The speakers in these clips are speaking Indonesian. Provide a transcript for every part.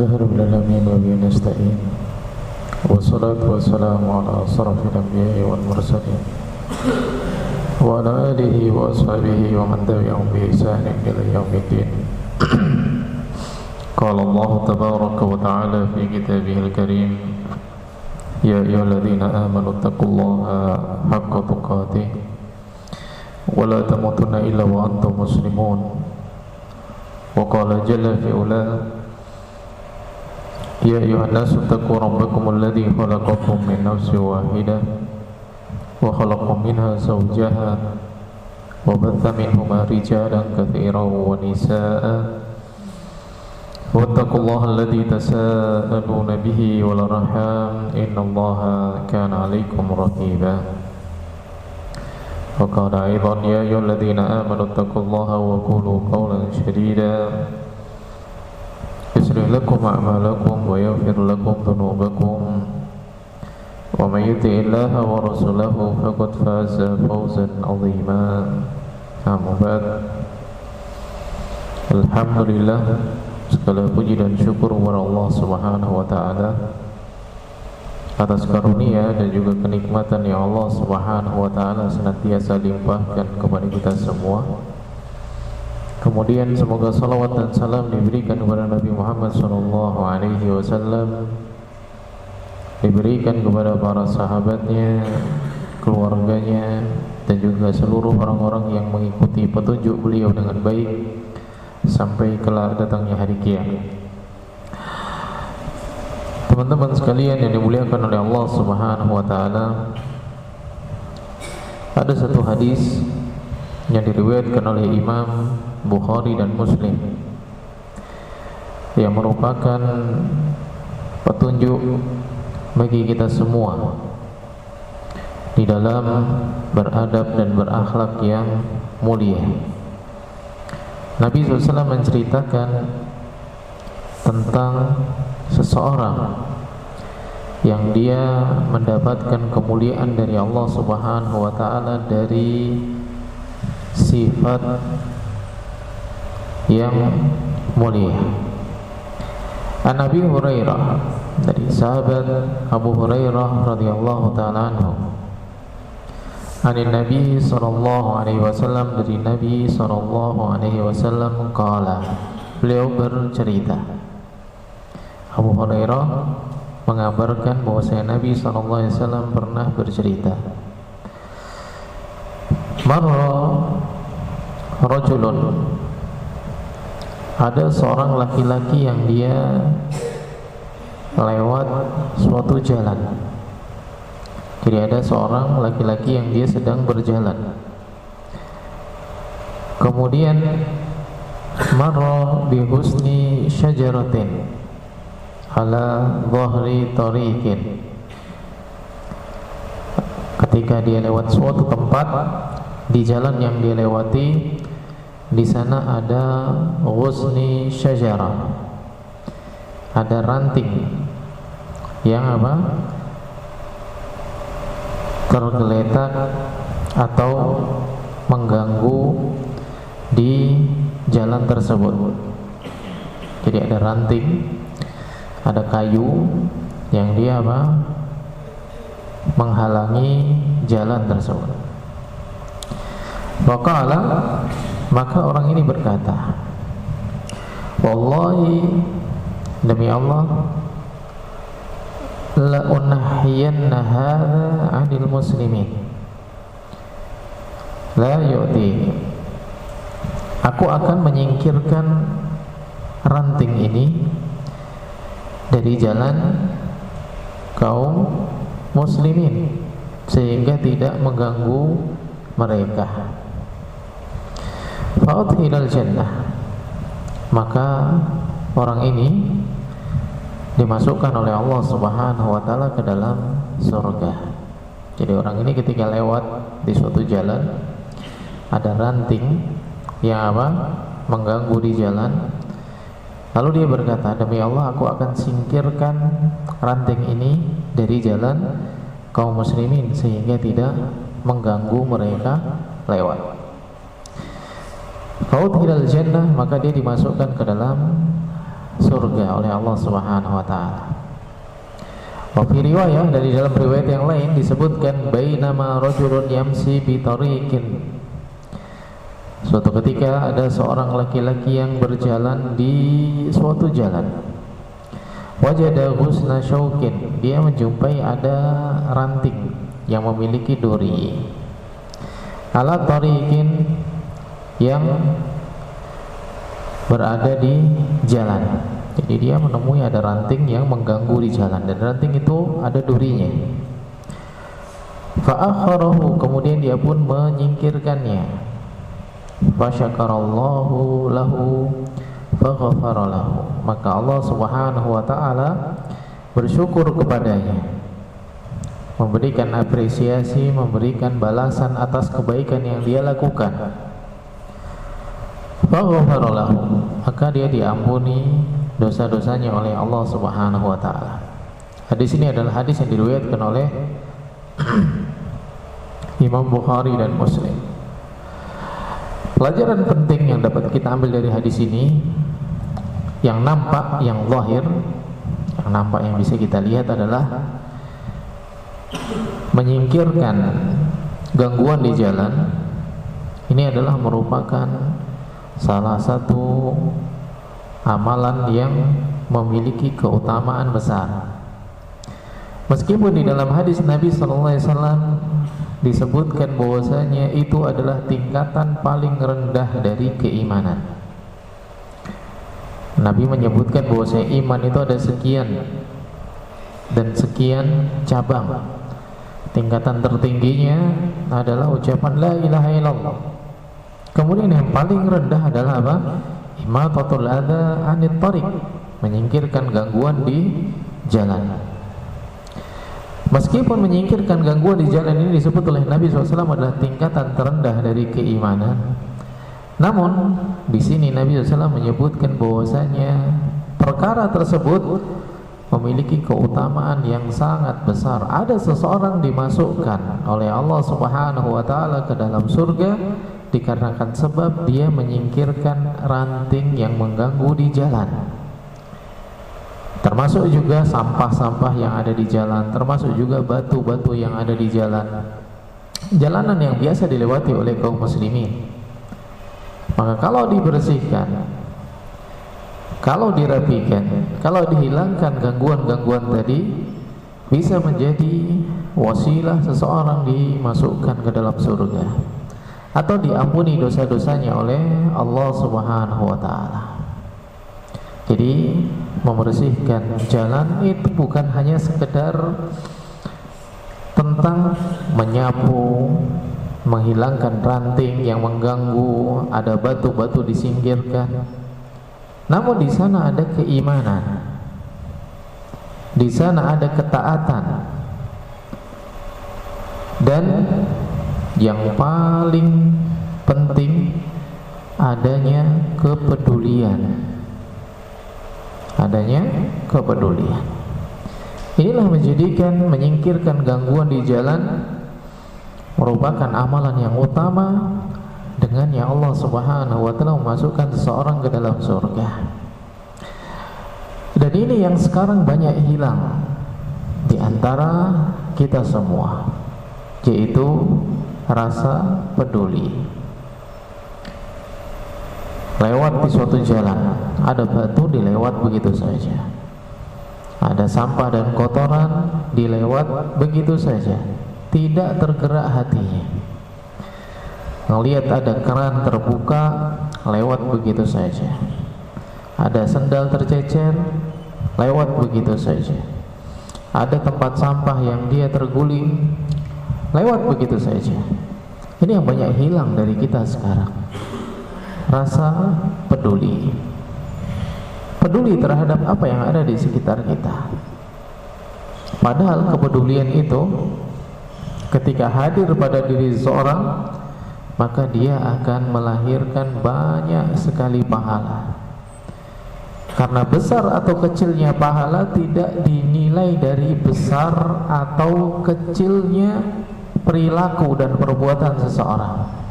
Bismillahirrahmanirrahim. Wa bihi nasta'in. Wassalatu wassalamu ala asrafil anbiya'i wal mursalin wa ala alihi wa ashabihi wa man tabi'ahum bi ihsanin ila yaumiddin. Qala Allah tabaraka wa ta'ala fi kitabihil karim, ya ayyuhalladzina amanu taqullaha haqqa tuqatih wa la tamutunna illa wa antum muslimun. Wa qala jalla fi ula, ya ayuhan nasu taqu rabbakum alladhi khalaqakum min nafsin wahidah wa khalaqa minha zawjaha wa batha minhuma rijalan katsiran wa nisaa'a wattaqullaha alladhi tasaaluna bihi wal arham innallaha kana 'alaykum raqiba. Wa qala aidan ya ayyuhalladzina amanu taqullaha wa qulu qawlan sadida yuslih lakum a'malakum wa yaghfir lakum dhunubakum wa may yuti'illaha wa rasulahu faqad faza fawzan 'azima. Amma ba'd. Alhamdulillah, segala puji dan syukur kepada Allah Subhanahu wa taala atas karunia dan juga kenikmatan yang Allah Subhanahu wa taala senantiasa limpahkan kepada kita semua. Kemudian semoga salawat dan salam diberikan kepada Nabi Muhammad SAW, diberikan kepada para sahabatnya, keluarganya, dan juga seluruh orang-orang yang mengikuti petunjuk beliau dengan baik sampai kelak datangnya hari kiamat. Teman-teman sekalian yang dimuliakan oleh Allah Subhanahu wa taala, ada satu hadis yang diriwayatkan oleh Imam Bukhari dan Muslim yang merupakan petunjuk bagi kita semua di dalam beradab dan berakhlak yang mulia. Nabi SAW menceritakan tentang seseorang yang dia mendapatkan kemuliaan dari Allah Subhanahu wa taala dari sifat yang mulia. An Abi Hurairah, dari sahabat Abu Hurairah radhiyallahu taala anhu, dari Nabi sallallahu alaihi wasallam, dari Nabi sallallahu alaihi wasallam qala, beliau bercerita, Abu Hurairah mengabarkan bahwasanya Nabi SAW pernah bercerita, marra rajulun, ada seorang laki-laki yang dia lewat suatu jalan. Jadi ada seorang laki-laki yang dia sedang berjalan. Kemudian marra bi husni syajaratin ala dhahri tariqin, ketika dia lewat suatu tempat di jalan yang dia lewati, di sana ada ghusni syajarah, ada ranting yang apa? Tergeletak atau mengganggu di jalan tersebut. Jadi ada ranting, ada kayu yang dia apa? Menghalangi jalan tersebut. Waqala, maka orang ini berkata, wallahi, demi Allah, la unahhiyanna hadza 'anil muslimin la yu'ti, aku akan menyingkirkan ranting ini dari jalan kaum muslimin sehingga tidak mengganggu mereka. Fa'udkhilal jannah, maka orang ini dimasukkan oleh Allah Subhanahu wa taala ke dalam surga. Jadi orang ini ketika lewat di suatu jalan, ada ranting yang apa? Mengganggu di jalan. Lalu dia berkata, demi Allah, aku akan singkirkan ranting ini dari jalan kaum muslimin sehingga tidak mengganggu mereka lewat. Faudhilal jannah, maka dia dimasukkan ke dalam surga oleh Allah Subhanahu wa taala. Wa fi riwayah, dari dalam riwayat yang lain disebutkan bainama rajulun yamsi bi tariqin. Suatu ketika ada seorang laki-laki yang berjalan di suatu jalan. Wajada husna syaukin, dia menjumpai ada ranting yang memiliki duri. Ala tariqin, yang berada di jalan. Jadi dia menemui ada ranting yang mengganggu di jalan, dan ranting itu ada durinya. Fa'akharahu, kemudian dia pun menyingkirkannya. Fasyakarallahu lahu faghafara lahu, maka Allah Subhanahu wa taala bersyukur kepadanya, memberikan apresiasi, memberikan balasan atas kebaikan yang dia lakukan. Faghafara lahu, maka dia diampuni dosa-dosanya oleh Allah Subhanahu wa taala. Hadis ini adalah hadis yang diriwayatkan oleh Imam Bukhari dan Muslim. Pelajaran penting yang dapat kita ambil dari hadis ini, yang nampak, yang zahir, yang nampak, yang bisa kita lihat adalah menyingkirkan gangguan di jalan. Ini adalah merupakan salah satu amalan yang memiliki keutamaan besar. Meskipun di dalam hadis Nabi SAW disebutkan bahwasanya itu adalah tingkatan paling rendah dari keimanan. Nabi menyebutkan bahwasanya iman itu ada sekian dan sekian cabang. Tingkatan tertingginya adalah ucapan la ilaha illallah. Kemudian yang paling rendah adalah apa? Imatatul adza anit tariq, menyingkirkan gangguan di jalan. Meskipun menyingkirkan gangguan di jalan ini disebut oleh Nabi SAW adalah tingkatan terendah dari keimanan, namun di sini Nabi SAW menyebutkan bahwasanya perkara tersebut memiliki keutamaan yang sangat besar. Ada seseorang dimasukkan oleh Allah Subhanahu wa taala ke dalam surga dikarenakan sebab dia menyingkirkan ranting yang mengganggu di jalan. Termasuk juga sampah-sampah yang ada di jalan, termasuk juga batu-batu yang ada di jalan. Jalanan yang biasa dilewati oleh kaum muslimin. Maka kalau dibersihkan, kalau dirapikan, kalau dihilangkan gangguan-gangguan tadi, bisa menjadi wasilah seseorang dimasukkan ke dalam surga atau diampuni dosa-dosanya oleh Allah Subhanahu wa taala. Jadi membersihkan jalan itu bukan hanya sekedar tentang menyapu, menghilangkan ranting yang mengganggu, ada batu-batu disingkirkan. Namun di sana ada keimanan, di sana ada ketaatan, dan yang paling penting adanya kepedulian. Inilah menjadikan menyingkirkan gangguan di jalan merupakan amalan yang utama, dengannya Allah Subhanahu wa taala memasukkan seseorang ke dalam surga. Dan ini yang sekarang banyak hilang di antara kita semua, yaitu rasa peduli. Lewat di suatu jalan, ada batu dilewat begitu saja, ada sampah dan kotoran dilewat begitu saja, tidak tergerak hatinya. Ngelihat ada keran terbuka, lewat begitu saja. Ada sendal tercecer, lewat begitu saja. Ada tempat sampah yang dia terguling, lewat begitu saja. Ini yang banyak hilang dari kita sekarang. Rasa peduli terhadap apa yang ada di sekitar kita. Padahal kepedulian itu ketika hadir pada diri seorang, maka dia akan melahirkan banyak sekali pahala. Karena besar atau kecilnya pahala tidak dinilai dari besar atau kecilnya perilaku dan perbuatan seseorang.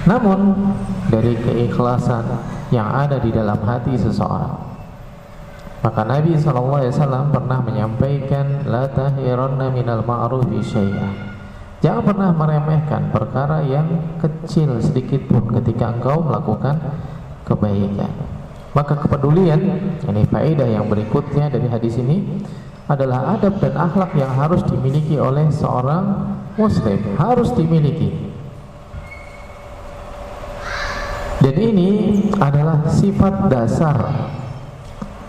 Namun dari keikhlasan yang ada di dalam hati seseorang, maka Nabi SAW pernah menyampaikan, la tahiranna minal ma'rufi syai'an, jangan pernah meremehkan perkara yang kecil sedikit pun ketika engkau melakukan kebaikan. Maka kepedulian, ini faedah yang berikutnya dari hadis ini, adalah adab dan akhlak yang harus dimiliki oleh seorang muslim, harus dimiliki. Dan ini adalah sifat dasar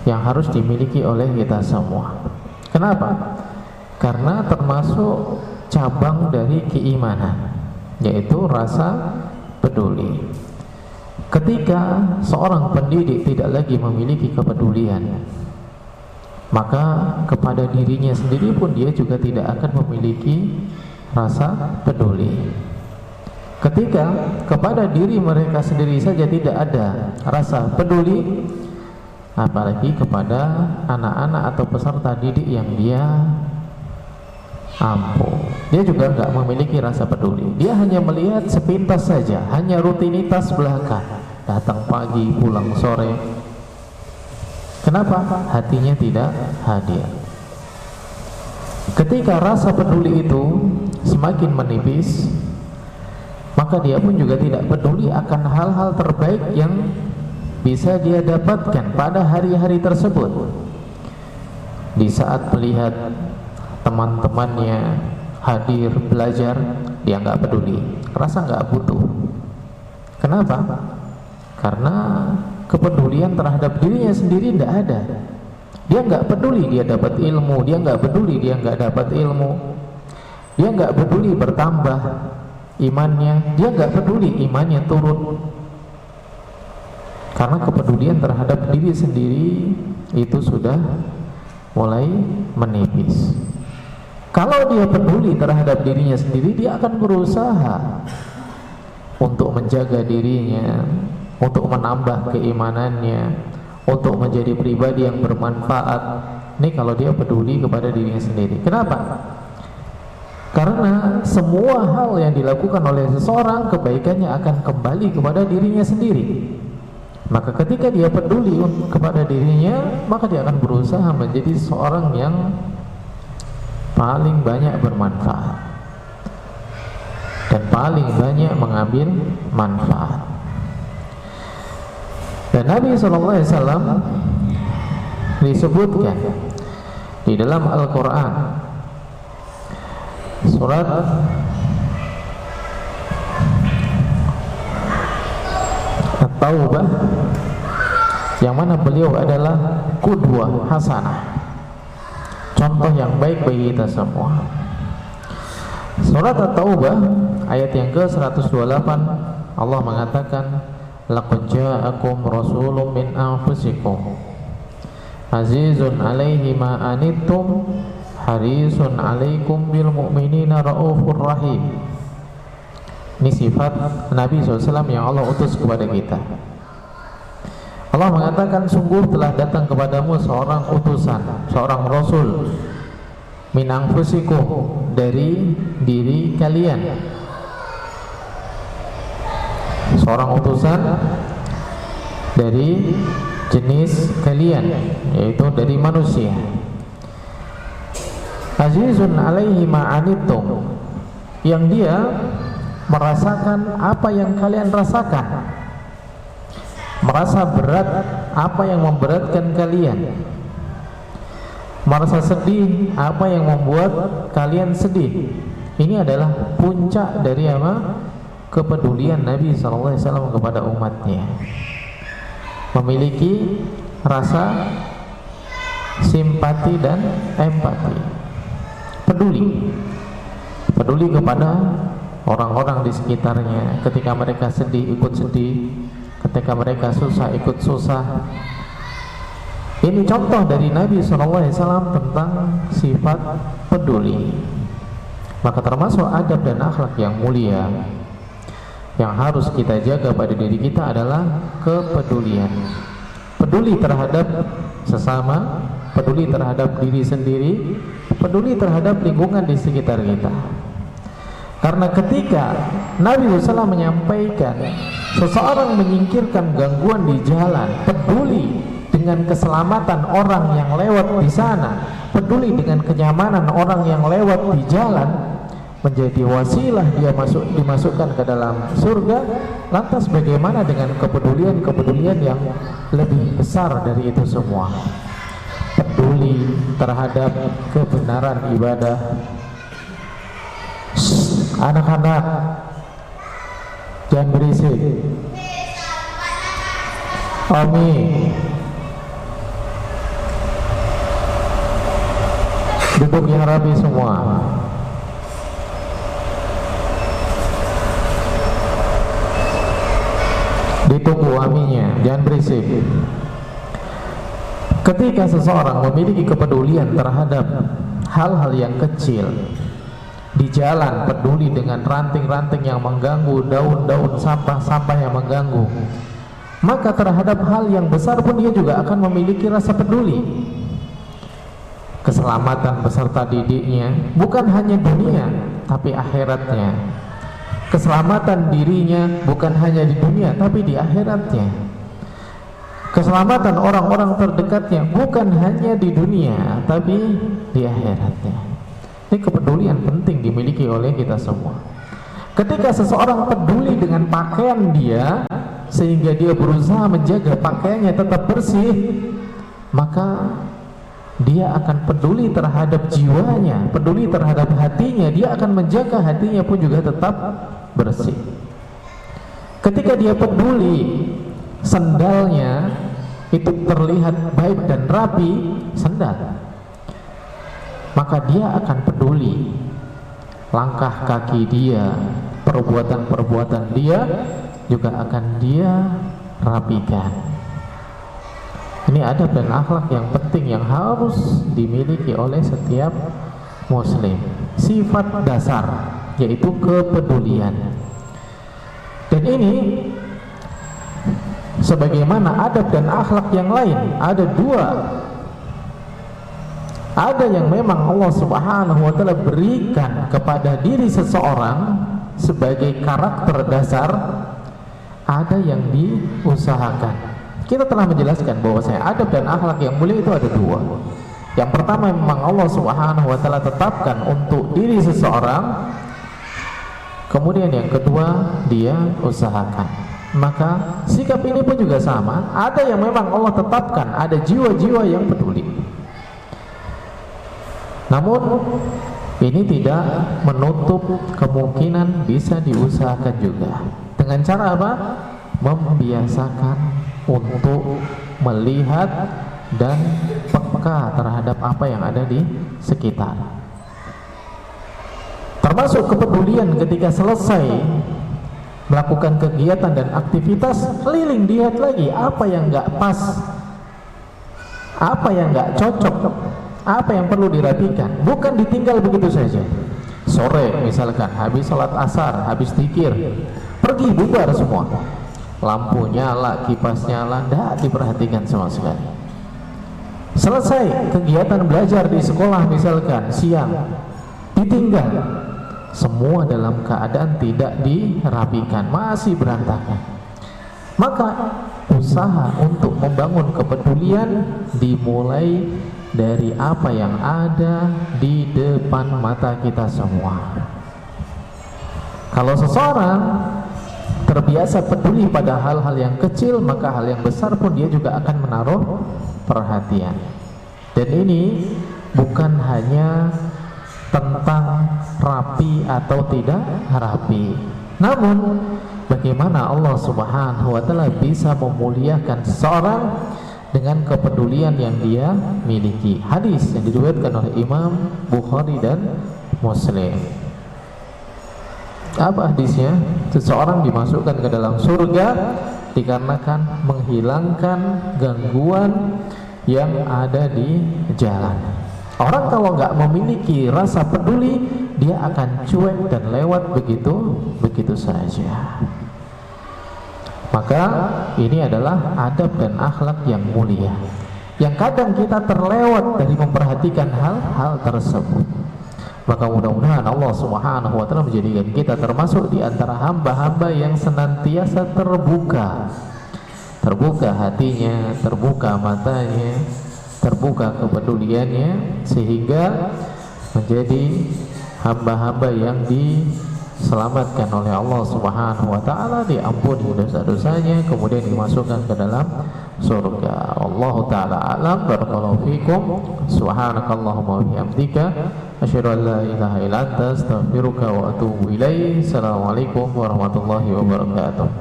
yang harus dimiliki oleh kita semua. Kenapa? Karena termasuk cabang dari keimanan, yaitu rasa peduli. Ketika seorang pendidik tidak lagi memiliki kepedulian, maka kepada dirinya sendiri pun dia juga tidak akan memiliki rasa peduli. Ketika kepada diri mereka sendiri saja tidak ada rasa peduli, apalagi kepada anak-anak atau peserta didik yang dia ampuh, dia juga enggak memiliki rasa peduli. Dia hanya melihat sepintas saja, hanya rutinitas belaka, datang pagi pulang sore. Kenapa? Hatinya tidak hadir. Ketika rasa peduli itu semakin menipis, maka dia pun juga tidak peduli akan hal-hal terbaik yang bisa dia dapatkan pada hari-hari tersebut. Di saat melihat teman-temannya hadir belajar, dia nggak peduli, rasa nggak butuh. Kenapa? Karena kepedulian terhadap dirinya sendiri tidak ada. Dia nggak peduli dia dapat ilmu, dia nggak peduli dia nggak dapat ilmu, dia nggak peduli bertambah imannya, dia nggak peduli imannya turun. Karena kepedulian terhadap diri sendiri itu sudah mulai menipis. Kalau dia peduli terhadap dirinya sendiri, dia akan berusaha untuk menjaga dirinya, untuk menambah keimanannya, untuk menjadi pribadi yang bermanfaat. Ini kalau dia peduli kepada dirinya sendiri. Kenapa? Karena semua hal yang dilakukan oleh seseorang, kebaikannya akan kembali kepada dirinya sendiri. Maka ketika dia peduli kepada dirinya, maka dia akan berusaha menjadi seorang yang paling banyak bermanfaat dan paling banyak mengambil manfaat. Dan Nabi SAW disebutkan di dalam Al-Quran, surat At-Taubah, yang mana beliau adalah qudwah hasanah, contoh yang baik bagi kita semua. Surat At-Taubah ayat yang ke-128, Allah mengatakan, laqad ja'akum rasulun min anfusikum azizun 'alaihi ma anittum harisun 'alaikum bil mu'minina raufur rahim. Ini sifat Nabi SAW yang Allah utus kepada kita. Allah mengatakan, sungguh telah datang kepadamu seorang utusan, seorang rasul, min anfusikum, dari diri kalian, seorang utusan dari jenis kalian, yaitu dari manusia. Azizun alaihi ma'anittum, yang dia merasakan apa yang kalian rasakan, merasa berat apa yang memberatkan kalian, merasa sedih apa yang membuat kalian sedih. Ini adalah puncak dari apa? Kepedulian Nabi SAW kepada umatnya. Memiliki rasa simpati dan empati, peduli kepada orang-orang di sekitarnya. Ketika mereka sedih, ikut sedih. Ketika mereka susah, ikut susah. Ini contoh dari Nabi SAW tentang sifat peduli. Maka termasuk adab dan akhlak yang mulia yang harus kita jaga pada diri kita adalah kepedulian. Peduli terhadap sesama, peduli terhadap diri sendiri, peduli terhadap lingkungan di sekitar kita. Karena ketika Nabi SAW menyampaikan seseorang menyingkirkan gangguan di jalan, peduli dengan keselamatan orang yang lewat di sana, peduli dengan kenyamanan orang yang lewat di jalan, menjadi wasilah dia dimasukkan ke dalam surga. Lantas bagaimana dengan kepedulian yang lebih besar dari itu semua? Peduli terhadap kebenaran ibadah. Anak-anak, jangan berisik. Omi, duduk yang rapi semua. Ditunggu aminya, jangan berisik. Ketika seseorang memiliki kepedulian terhadap hal-hal yang kecil di jalan, peduli dengan ranting-ranting yang mengganggu, daun-daun sampah-sampah yang mengganggu, maka terhadap hal yang besar pun dia juga akan memiliki rasa peduli. Keselamatan beserta didiknya, bukan hanya dunia tapi akhiratnya. Keselamatan dirinya bukan hanya di dunia tapi di akhiratnya. Keselamatan orang-orang terdekatnya bukan hanya di dunia tapi di akhiratnya. Ini kepedulian penting dimiliki oleh kita semua. Ketika seseorang peduli dengan pakaian dia, sehingga dia berusaha menjaga pakaiannya tetap bersih, maka dia akan peduli terhadap jiwanya, peduli terhadap hatinya. Dia akan menjaga hatinya pun juga tetap bersih. Ketika dia peduli sendalnya itu terlihat baik dan rapi, sandal, maka dia akan peduli langkah kaki dia, perbuatan-perbuatan dia juga akan dia rapikan. Ini adab dan akhlak yang penting yang harus dimiliki oleh setiap muslim. Sifat dasar yaitu kepedulian. Dan ini sebagaimana adab dan akhlak yang lain, ada dua. Ada yang memang Allah Subhanahu wa ta'ala berikan kepada diri seseorang sebagai karakter dasar, ada yang diusahakan. Kita telah menjelaskan bahwasanya adab dan akhlak yang mulia itu ada dua. Yang pertama memang Allah Subhanahu wa ta'ala tetapkan untuk diri seseorang. Kemudian yang kedua dia usahakan. Maka sikap ini pun juga sama. Ada yang memang Allah tetapkan, ada jiwa-jiwa yang peduli. Namun ini tidak menutup kemungkinan bisa diusahakan juga. Dengan cara apa? Membiasakan untuk melihat dan peka terhadap apa yang ada di sekitar. Termasuk kepedulian ketika selesai melakukan kegiatan dan aktivitas, keliling lihat lagi apa yang nggak pas, apa yang nggak cocok, apa yang perlu dirapikan. Bukan ditinggal begitu saja. Sore misalkan habis sholat asar, habis zikir, pergi bubar semua, lampu nyala, kipas nyala, tidak diperhatikan sama sekali. Selesai kegiatan belajar di sekolah misalkan siang, ditinggal. Semua dalam keadaan tidak dirapikan, masih berantakan. Maka usaha untuk membangun kepedulian dimulai dari apa yang ada di depan mata kita semua. Kalau seseorang terbiasa peduli pada hal-hal yang kecil, maka hal yang besar pun dia juga akan menaruh perhatian. Dan ini bukan hanya tentang rapi atau tidak rapi, namun bagaimana Allah Subhanahu wa ta'ala bisa memuliakan seseorang dengan kepedulian yang dia miliki. Hadis yang diriwayatkan oleh Imam Bukhari dan Muslim. Apa hadisnya? Seseorang dimasukkan ke dalam surga dikarenakan menghilangkan gangguan yang ada di jalan. Orang kalau nggak memiliki rasa peduli, dia akan cuek dan lewat begitu saja. Maka ini adalah adab dan akhlak yang mulia, yang kadang kita terlewat dari memperhatikan hal-hal tersebut. Maka mudah-mudahan Allah Subhanahu wa taala menjadikan kita termasuk di antara hamba-hamba yang senantiasa terbuka hatinya, terbuka matanya, terbuka kepeduliannya, sehingga menjadi hamba-hamba yang diselamatkan oleh Allah Subhanahu wa taala, diampuni dosa-dosanya, kemudian dimasukkan ke dalam surga. Allah taala alam. Barakallahu fikum. Subhanakallahumma wa bihamdika asyhadu an la ilaha illa anta astaghfiruka wa atubu ilaik. Assalamualaikum warahmatullahi wabarakatuh.